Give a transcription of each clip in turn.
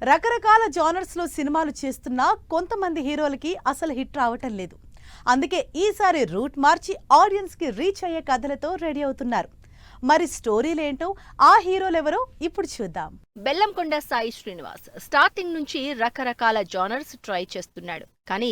రకరకాల జానర్స్ లో సినిమాలు చేస్తున్నా కొంతమంది హీరోలకి అసలు హిట్ రావటం లేదు. అందుకే ఈసారి రూట్ మార్చి ఆడియన్స్ కి రీచ్ అయ్యే కథలతో రెడీ అవుతున్నారు. మరి స్టోరీలేంటో, ఆ హీరోలెవరో ఇప్పుడు చూద్దాం. బెల్లంకొండ సాయి శ్రీనివాస్ స్టార్టింగ్ నుంచి రకరకాల జానర్స్ ట్రై చేస్తున్నాడు. కానీ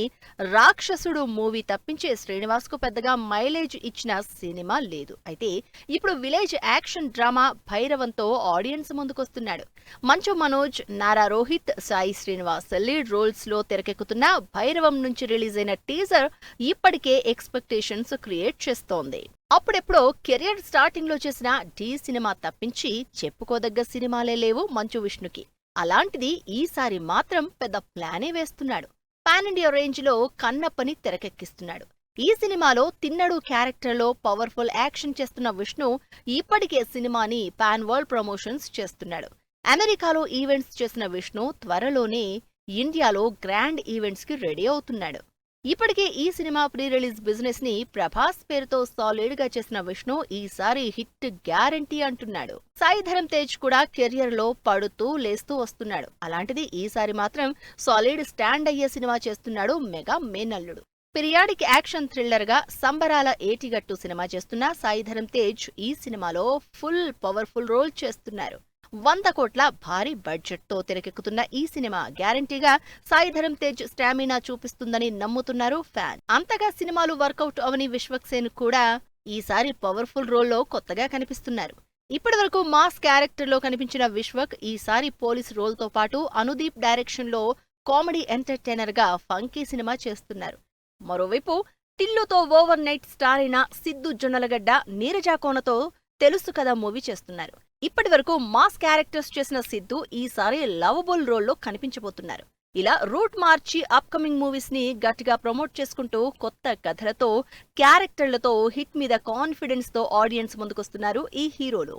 రాక్షసుడు మూవీ తప్పించే శ్రీనివాస్ కు పెద్దగా మైలేజ్ ఇచ్చిన సినిమా లేదు. అయితే ఇప్పుడు village action drama భైరవంతో audience ముందుకొస్తున్నాడు. Manchu Manoj, Nara Rohit, Sai Srinivas lead roles లో తెరకెక్కుతున్న భైరవం నుంచి రిలీజ్ అయిన టీజర్ ఇప్పటికే ఎక్స్పెక్టేషన్స్ క్రియేట్ చేస్తోంది. అప్పుడెప్పుడో కెరియర్ స్టార్టింగ్ లో చేసిన ఢీ సినిమా తప్పించి చెప్పుకోదగ్గ సినిమాలే లేవు మంచు విష్ణుకి. అలాంటిది ఈసారి మాత్రం పెద్ద ప్లానే వేస్తున్నాడు. పాన్ ఇండియా రేంజ్ లో కన్నప్పని తెరకెక్కిస్తున్నాడు. ఈ సినిమాలో తిన్నడు క్యారెక్టర్లో పవర్ఫుల్ యాక్షన్ చేస్తున్న విష్ణు ఇప్పటికే సినిమాని పాన్ వరల్డ్ ప్రమోషన్స్ చేస్తున్నాడు. అమెరికాలో ఈవెంట్స్ చేసిన విష్ణు త్వరలోనే ఇండియాలో గ్రాండ్ ఈవెంట్స్ కి రెడీ అవుతున్నాడు. ఇప్పటికే ఈ సినిమా ప్రీ రిలీజ్ బిజినెస్ ని ప్రభాస్ పేరుతో సాలిడ్ గా చేసిన విష్ణు ఈసారి హిట్ గ్యారంటీ అంటున్నాడు. సాయి ధరమ్ తేజ్ కూడా కెరియర్ లో పడుతూ లేస్తూ వస్తున్నాడు. అలాంటిది ఈసారి మాత్రం సాలిడ్ స్టాండ్ అయ్యే సినిమా చేస్తున్నాడు మెగా మేనల్లుడు. పిరియాడిక్ యాక్షన్ థ్రిల్లర్ గా సంబరాల ఏటిగట్టు సినిమా చేస్తున్న సాయి ధరమ్ తేజ్ ఈ సినిమాలో ఫుల్ పవర్ఫుల్ రోల్ చేస్తున్నారు. 100 కోట్ల భారీ బడ్జెట్ తో తెరకెక్కుతున్న ఈ సినిమా గ్యారంటీగా సాయి ధరమ్ తేజ్ స్టామినా చూపిస్తుందని నమ్ముతున్నారు ఫ్యాన్. అంతగా సినిమాలు వర్కౌట్ అవని విశ్వక్సేన్ కూడా ఈసారి పవర్ఫుల్ రోల్లో కొత్తగా కనిపిస్తున్నారు. ఇప్పటివరకు మాస్ క్యారెక్టర్ లో కనిపించిన విశ్వక్ ఈసారి పోలీస్ రోల్ తో పాటు అనుదీప్ డైరెక్షన్ లో కామెడీ ఎంటర్టైనర్ గా ఫంకీ సినిమా చేస్తున్నారు. మరోవైపు టిల్లుతో ఓవర్ నైట్ స్టార్ అయిన సిద్దు జొన్నలగడ్డ, నీరజా కోనతో తెలుసు కదా మూవీ చేస్తున్నారు. ఇప్పటివరకు మాస్ క్యారెక్టర్స్ చేసిన సిద్దు ఈసారి లవబుల్ రోల్లో కనిపించబోతున్నారు. ఇలా రూట్ మార్చి అప్కమింగ్ మూవీస్ ని గట్టిగా ప్రమోట్ చేసుకుంటూ కొత్త కథలతో, క్యారెక్టర్లతో హిట్ మీద కాన్ఫిడెన్స్ తో ఆడియన్స్ ముందుకొస్తున్నారు ఈ హీరోలు.